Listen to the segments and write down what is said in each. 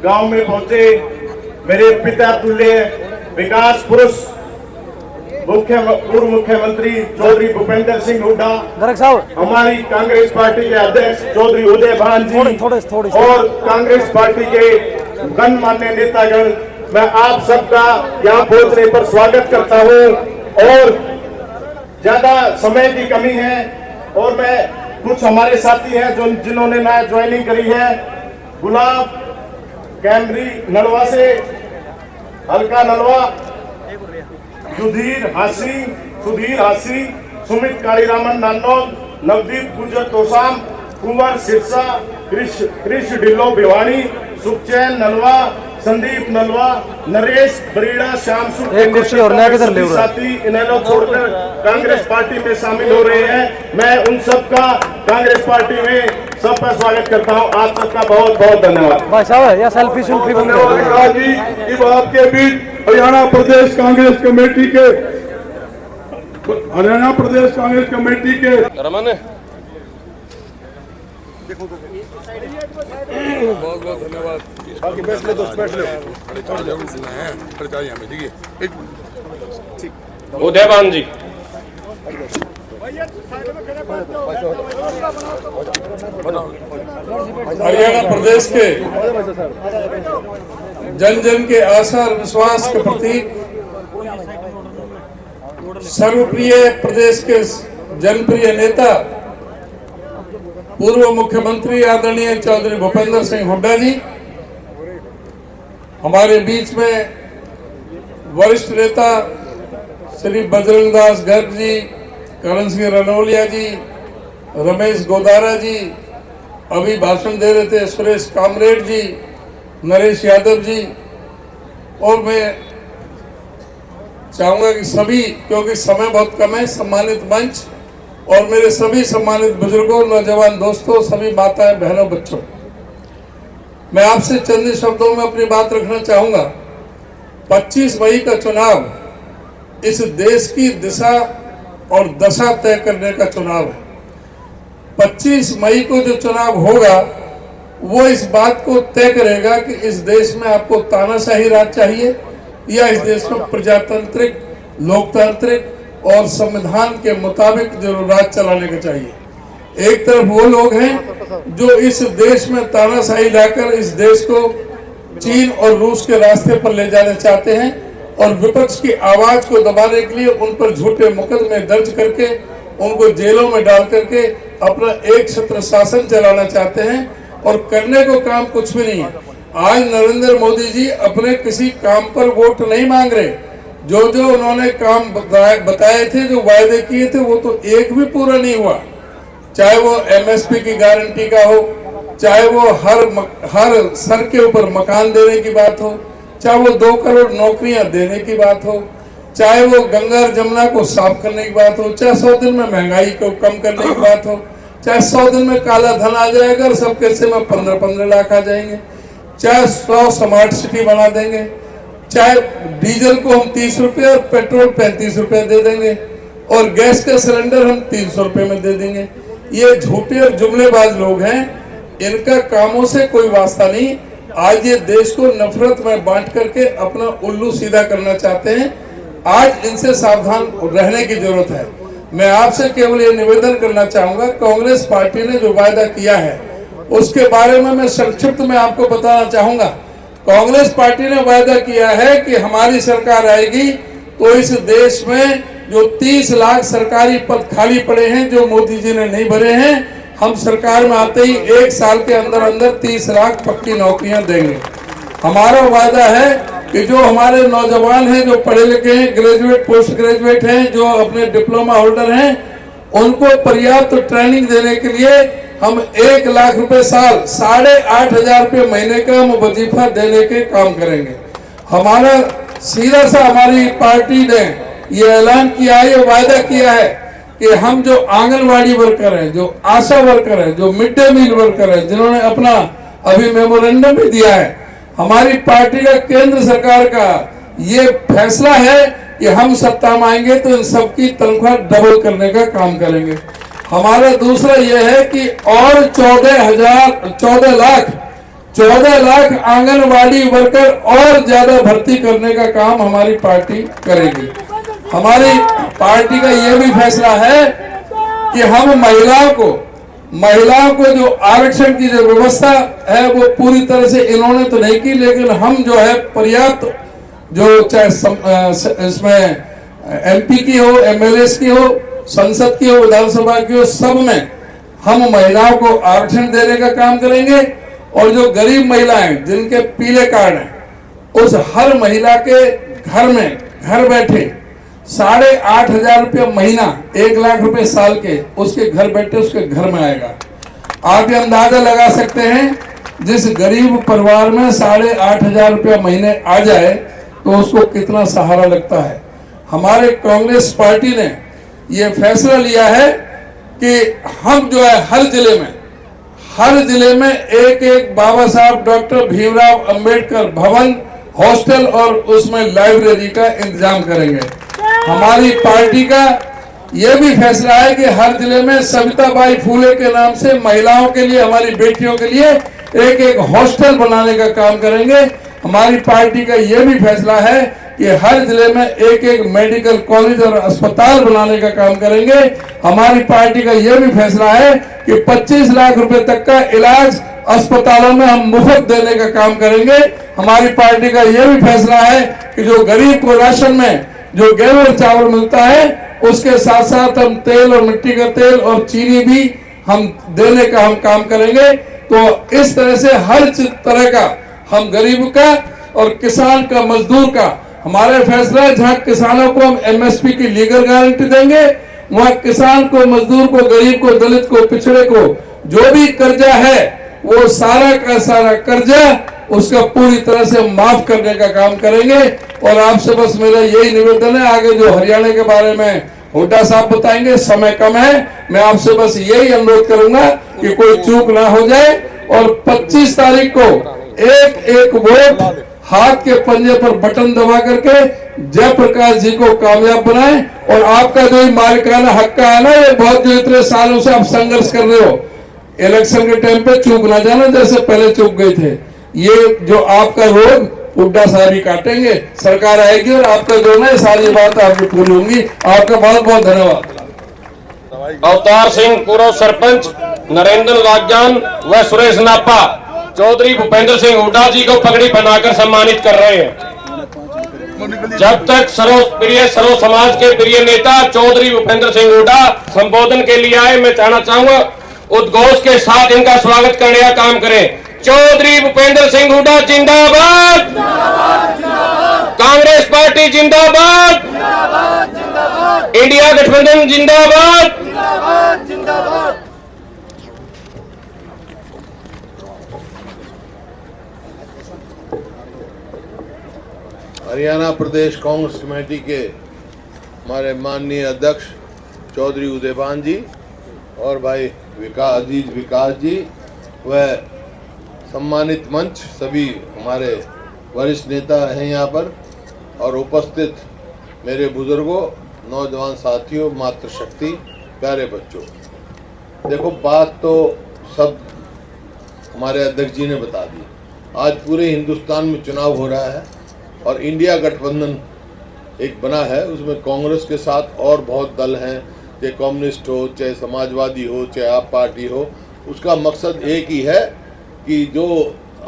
गांव में पहुंचे मेरे पिता तुल्य विकास पुरुष पूर्व मुख्यमंत्री चौधरी भूपेंद्र सिंह हुड्डा, हमारी कांग्रेस पार्टी के अध्यक्ष चौधरी उदय भान जी और कांग्रेस पार्टी के गणमान्य नेतागण, मैं आप सबका यहाँ पहुंचने पर स्वागत करता हूँ। और ज्यादा समय की कमी है और मैं कुछ हमारे साथी हैं जो जिन्होंने नया ज्वाइनिंग करी है। गुलाब कैमरी नलवा से, हल्का नलवा, सुधीर हासी, सुमित कालीरामन नानौल, नवदीप गुजर तोसाम, कुंवर सिरसा, कृष्ण ढिल्लो भिवानी, सुखचैन नलवा, संदीप नलवा, नरेश बरीड़ा, श्याम साथी इन्हें छोड़कर कांग्रेस पार्टी में शामिल हो रहे हैं। मैं उन सबका कांग्रेस पार्टी में सबका स्वागत करता हूं। आप सबका बहुत बहुत धन्यवाद। भाई साहब या सेल्फी सेल्फी जी आपके बीच हरियाणा प्रदेश कांग्रेस कमेटी के रमन बहुत बहुत धन्यवाद। बाकी बैठ ले दोस्त, बैठ ले। उदयभान जी, हरियाणा प्रदेश के जन जन के आशा और विश्वास के प्रतीक, सर्वप्रिय प्रदेश के जनप्रिय नेता पूर्व मुख्यमंत्री आदरणीय चौधरी भूपेंद्र सिंह हुड्डा जी, हमारे बीच में वरिष्ठ नेता श्री बजरंग दास गर्ग जी, करण सिंह रनौलिया जी, रमेश गोदारा जी, अभी भाषण दे रहे थे सुरेश कामरेड जी, नरेश यादव जी, और मैं चाहूंगा कि सभी, क्योंकि समय बहुत कम है, सम्मानित मंच और मेरे सभी सम्मानित बुजुर्गों, नौजवान दोस्तों, सभी माताएं, बहनों, बच्चों, मैं आपसे चंद शब्दों में अपनी बात रखना चाहूंगा। 25 मई का चुनाव इस देश की दिशा और दशा तय करने का चुनाव है। 25 मई को जो चुनाव होगा वो इस बात को तय करेगा कि इस देश में आपको तानाशाही राज चाहिए या इस देश में प्रजातांत्रिक, लोकतांत्रिक और संविधान के मुताबिक जो राज चलाने का चाहिए। एक तरफ वो लोग हैं जो इस देश में तानाशाही लाकर इस देश को चीन और रूस के रास्ते पर ले जाना चाहते हैं और विपक्ष की आवाज को दबाने के लिए उन पर झूठे मुकदमे दर्ज करके उनको जेलों में डाल करके अपना एक छत्र शासन चलाना चाहते हैं और करने को काम कुछ भी नहीं है। आज नरेंद्र मोदी जी अपने किसी काम पर वोट नहीं मांग रहे। जो जो उन्होंने काम बताए थे, जो वायदे किए थे, वो तो एक भी पूरा नहीं हुआ। चाहे वो एमएसपी की गारंटी का हो, चाहे वो हर सर के ऊपर मकान देने की बात हो, चाहे वो 2 करोड़ नौकरियां देने की बात हो, चाहे वो गंगा जमुना को साफ करने की बात हो, चाहे 100 दिन में महंगाई को कम करने की बात हो, चाहे 100 दिन में काला धन आ जाएगा और सबके हिस्से में 15-15 लाख आ जाएंगे, चाहे 100 स्मार्ट सिटी बना देंगे, चाहे डीजल को हम 30 रुपए और पेट्रोल 35 रुपए दे देंगे और गैस का सिलेंडर हम 300 रुपए में दे देंगे। ये झूठे और जुमलेबाज लोग हैं, इनका कामों से कोई वास्ता नहीं। आज ये देश को नफरत में बांट करके अपना उल्लू सीधा करना चाहते हैं। आज इनसे सावधान रहने की जरूरत है। मैं आपसे केवल ये निवेदन करना चाहूंगा, कांग्रेस पार्टी ने जो वायदा किया है उसके बारे में मैं संक्षिप्त में आपको बताना चाहूंगा। कांग्रेस पार्टी ने वायदा किया है कि हमारी सरकार आएगी तो इस देश में जो 30 लाख सरकारी पद खाली पड़े हैं जो मोदी जी ने नहीं भरे हैं, हम सरकार में आते ही 1 साल के अंदर अंदर 30 लाख पक्की नौकरियां देंगे। हमारा वायदा है कि जो हमारे नौजवान हैं, जो पढ़े लिखे हैं, ग्रेजुएट, पोस्ट ग्रेजुएट हैं, जो अपने डिप्लोमा होल्डर हैं, उनको पर्याप्त ट्रेनिंग देने के लिए हम 1 लाख रुपए साल, 8,500 रुपये महीने का हम वजीफा देने के काम करेंगे। हमारा सीधा सा हमारी पार्टी ने ये ऐलान किया है, ये वायदा किया है कि हम जो आंगनवाड़ी वर्कर हैं, जो आशा वर्कर हैं, जो मिड डे मील वर्कर हैं, जिन्होंने अपना अभी मेमोरेंडम भी दिया है, हमारी पार्टी का, केंद्र सरकार का ये फैसला है कि हम सत्ता में आएंगे तो इन सबकी तनख्वाह डबल करने का काम करेंगे। हमारा दूसरा यह है कि और 14 लाख 14 लाख आंगनवाड़ी वर्कर और ज्यादा भर्ती करने का काम हमारी पार्टी करेगी। हमारी पार्टी का यह भी फैसला है कि हम महिलाओं को जो आरक्षण की जो व्यवस्था है वो पूरी तरह से इन्होंने तो नहीं की, लेकिन हम जो है पर्याप्त जो चाहे इसमें एमपी की हो, एमएलए की हो, संसद की हो, विधानसभा की हो, सब में हम महिलाओं को आरक्षण देने का काम करेंगे। और जो गरीब महिलाएं जिनके पीले कार्ड हैं, उस हर महिला के घर में घर बैठे 8,500 रुपया महीना, 1 लाख रुपए साल के उसके घर बैठे उसके घर में आएगा। आप ये अंदाजा लगा सकते हैं, जिस गरीब परिवार में 8,500 रुपया महीने आ जाए तो उसको कितना सहारा लगता है। हमारे कांग्रेस पार्टी ने ये फैसला लिया है कि हम जो है हर जिले में एक बाबा साहब डॉक्टर भीमराव अंबेडकर भवन, हॉस्टल और उसमें लाइब्रेरी का इंतजाम करेंगे। हमारी पार्टी का यह भी फैसला है कि हर जिले में सविताबाई फुले के नाम से महिलाओं के लिए, हमारी बेटियों के लिए एक हॉस्टल बनाने का काम करेंगे। हमारी पार्टी का यह भी फैसला है कि हर जिले में एक मेडिकल कॉलेज और अस्पताल बनाने का काम करेंगे। हमारी पार्टी का यह भी फैसला है कि 25 लाख रुपए तक का इलाज अस्पतालों में हम मुफ्त देने का काम करेंगे। हमारी पार्टी का यह भी फैसला है कि जो गरीब को राशन में जो गेहूं और चावल मिलता है, उसके साथ साथ हम तेल और मिट्टी का तेल और चीनी भी हम देने का हम काम करेंगे। तो इस तरह से हर तरह का हम गरीब का और किसान का, मजदूर का हमारे फैसला है। जहां किसानों को हम एमएसपी की लीगल गारंटी देंगे, वहां किसान को, मजदूर को, गरीब को, दलित को, पिछड़े को जो भी कर्जा है वो सारा का सारा कर्जा उसका पूरी तरह से माफ करने का काम करेंगे। और आपसे बस मेरा यही निवेदन है, आगे जो हरियाणा के बारे में हुड्डा साहब बताएंगे, समय कम है, मैं आपसे बस यही अनुरोध करूंगा कि कोई चूक ना हो जाए और 25 तारीख को एक वोट हाथ के पंजे पर बटन दबा करके जयप्रकाश जी को कामयाब बनाएं। और आपका जो मालिकाना हक का है ना, ये बहुत जो इतने सालों से आप संघर्ष कर रहे हो, इलेक्शन के टाइम पे चूक ना जाना जैसे पहले चूक गए थे। ये जो आपका रोग हुड्डा साहब ही काटेंगे, सरकार आएगी और आपका जो ना सारी बात आपकी पूरी होंगी। आपका बहुत बहुत धन्यवाद। अवतार सिंह पूर्व सरपंच, नरेंद्र लाजान व सुरेश नापा चौधरी भूपेंद्र सिंह हुड्डा जी को पगड़ी बनाकर सम्मानित कर रहे हैं। जब तक सर्व समाज के प्रिय नेता चौधरी भूपेंद्र सिंह हुड्डा संबोधन के लिए आए, मैं चाहना चाहूंगा उद्घोष के साथ इनका स्वागत करने का काम करें। चौधरी भूपेंद्र सिंह हुड्डा जिंदाबाद, कांग्रेस पार्टी जिंदाबाद, इंडिया गठबंधन जिंदाबाद। हरियाणा प्रदेश कांग्रेस कमेटी के हमारे माननीय अध्यक्ष चौधरी उदयभान जी और भाई विकास जी व सम्मानित मंच, सभी हमारे वरिष्ठ नेता हैं यहाँ पर, और उपस्थित मेरे बुजुर्गों, नौजवान साथियों, मातृशक्ति, प्यारे बच्चों। देखो, बात तो सब हमारे अध्यक्ष जी ने बता दी। आज पूरे हिंदुस्तान में चुनाव हो रहा है और इंडिया गठबंधन एक बना है, उसमें कांग्रेस के साथ और बहुत दल हैं, चाहे कम्युनिस्ट हो, चाहे समाजवादी हो, चाहे आप पार्टी हो। उसका मकसद एक ही है कि जो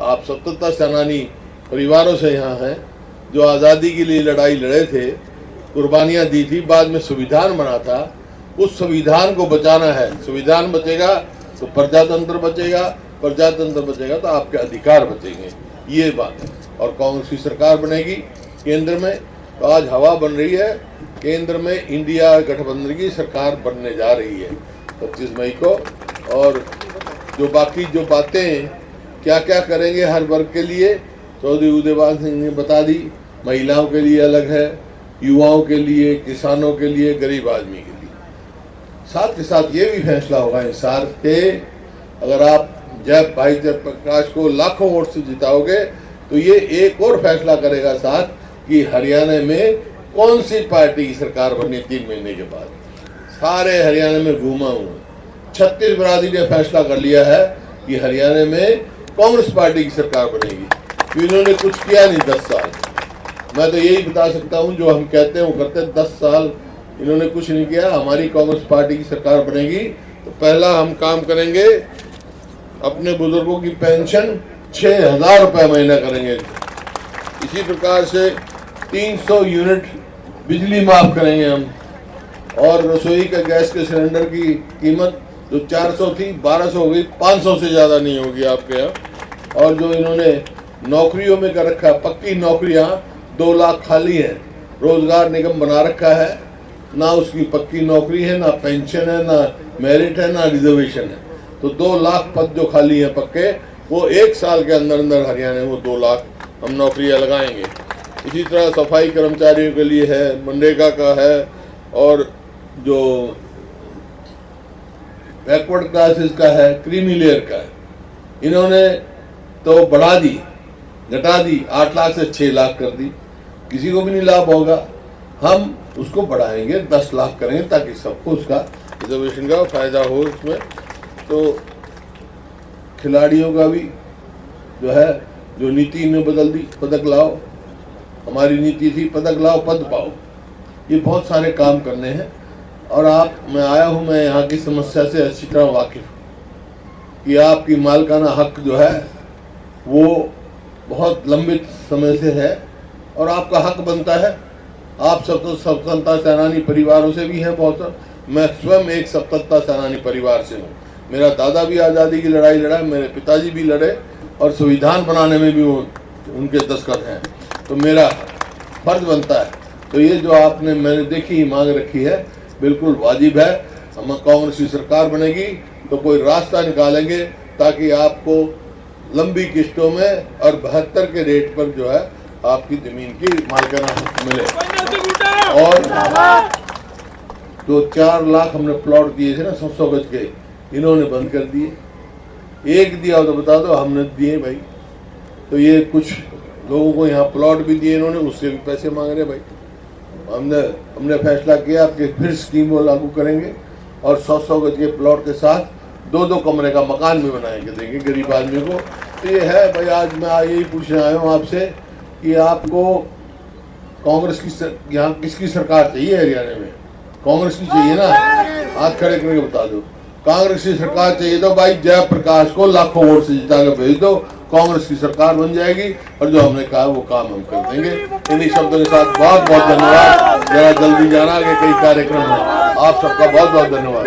आप स्वतंत्रता सेनानी परिवारों से यहाँ हैं, जो आज़ादी के लिए लड़ाई लड़े थे, कुर्बानियाँ दी थी, बाद में संविधान बना था, उस संविधान को बचाना है। संविधान बचेगा तो प्रजातंत्र बचेगा, प्रजातंत्र बचेगा तो आपके अधिकार बचेंगे, ये बात है। और कांग्रेस की सरकार बनेगी केंद्र में, तो आज हवा बन रही है, केंद्र में इंडिया गठबंधन की सरकार बनने जा रही है 25 मई को। और जो बाकी जो बातें क्या क्या करेंगे हर वर्ग के लिए, चौधरी उदयभान सिंह ने बता दी। महिलाओं के लिए अलग है, युवाओं के लिए, किसानों के लिए, गरीब आदमी के लिए। साथ के साथ ये भी फैसला होगा इंसार के, अगर आप जयप्रकाश को लाखों वोट से जिताओगे तो ये एक और फैसला करेगा साथ कि हरियाणा में कौन सी पार्टी की सरकार बनी 3 महीने के बाद। सारे हरियाणा में घूमा हूँ, 36 बरादरी ने फैसला कर लिया है कि हरियाणा में कांग्रेस पार्टी की सरकार बनेगी। तो इन्होंने कुछ किया नहीं 10 साल। मैं तो यही बता सकता हूं, जो हम कहते हैं वो करते हैं। 10 साल इन्होंने कुछ नहीं किया। हमारी कांग्रेस पार्टी की सरकार बनेगी तो पहला हम काम करेंगे, अपने बुजुर्गों की पेंशन 6,000 रुपये महीना करेंगे। इसी प्रकार से 300 यूनिट बिजली माफ करेंगे हम, और रसोई का गैस के सिलेंडर की कीमत जो 400 थी 1200 हो गई, 500 से ज़्यादा नहीं होगी आपके यहाँ। और जो इन्होंने नौकरियों में कर रखा, पक्की नौकरियाँ 2 लाख खाली हैं, रोजगार निगम बना रखा है, ना उसकी पक्की नौकरी है, ना पेंशन है, ना मेरिट है, ना रिजर्वेशन है। तो 2 लाख पद जो खाली हैं पक्के, वो 1 साल के अंदर अंदर हरियाणा में वो 2 लाख हम नौकरियां लगाएंगे। इसी तरह सफाई कर्मचारियों के लिए है, मनरेगा का है, और जो बैकवर्ड क्लासेस का है, क्रीमी लेयर का है। इन्होंने तो बढ़ा दी, घटा दी, 8 लाख से 6 लाख कर दी, किसी को भी नहीं लाभ होगा। हम उसको बढ़ाएंगे, 10 लाख करेंगे, ताकि सबको उसका रिजर्वेशन का फायदा हो। इसमें तो खिलाड़ियों का भी जो है, जो नीति ने बदल दी, पदक लाओ, हमारी नीति थी पदक लाओ पद पाओ। ये बहुत सारे काम करने हैं। और मैं आया हूँ, मैं यहाँ की समस्या से अच्छी तरह वाकिफ हूँ कि आपकी मालिकाना हक जो है वो बहुत लंबित समय से है, और आपका हक बनता है। आप सब तो स्वतंत्रता सेनानी परिवारों से भी हैं बहुत। मैं स्वयं एक स्वतंत्रता सेनानी परिवार से हूँ। मेरा दादा भी आज़ादी की लड़ाई लड़ा, मेरे पिताजी भी लड़े, और संविधान बनाने में भी वो उनके दस्तखत हैं। तो मेरा फर्ज बनता है। तो ये जो आपने मैंने देखी मांग रखी है, बिल्कुल वाजिब है। हम कांग्रेस की सरकार बनेगी तो कोई रास्ता निकालेंगे ताकि आपको लंबी किस्तों में और 72 के रेट पर जो है आपकी जमीन की मालिकाना हक मिले। और जो 4 लाख हमने प्लॉट दिए थे ना 100 गज के, इन्होंने बंद कर दिए। एक दिया हो तो बता दो, हमने दिए भाई। तो ये कुछ लोगों को यहाँ प्लॉट भी दिए इन्होंने, उससे भी पैसे मांग रहे भाई। हमने फैसला किया कि फिर स्कीम वो लागू करेंगे, और 100 गज के प्लॉट के साथ 2-2 कमरे का मकान भी बनाएंगे, देंगे गरीब आदमी को। तो ये है भाई। आज मैं यही पूछने आया हूँ आपसे कि आपको कांग्रेस की यहाँ किसकी सरकार चाहिए हरियाणा में? कांग्रेस की चाहिए ना? हाथ खड़े करके बता दो। कांग्रेस की सरकार चाहिए तो भाई जयप्रकाश को लाखों वोट से जिता के भेज दो, कांग्रेस की सरकार बन जाएगी, और जो हमने कहा वो काम हम कर देंगे। इन्हीं शब्दों के साथ बहुत बहुत धन्यवाद। जरा जल्दी जाना, आगे कई कार्यक्रम है। आप सबका बहुत बहुत धन्यवाद।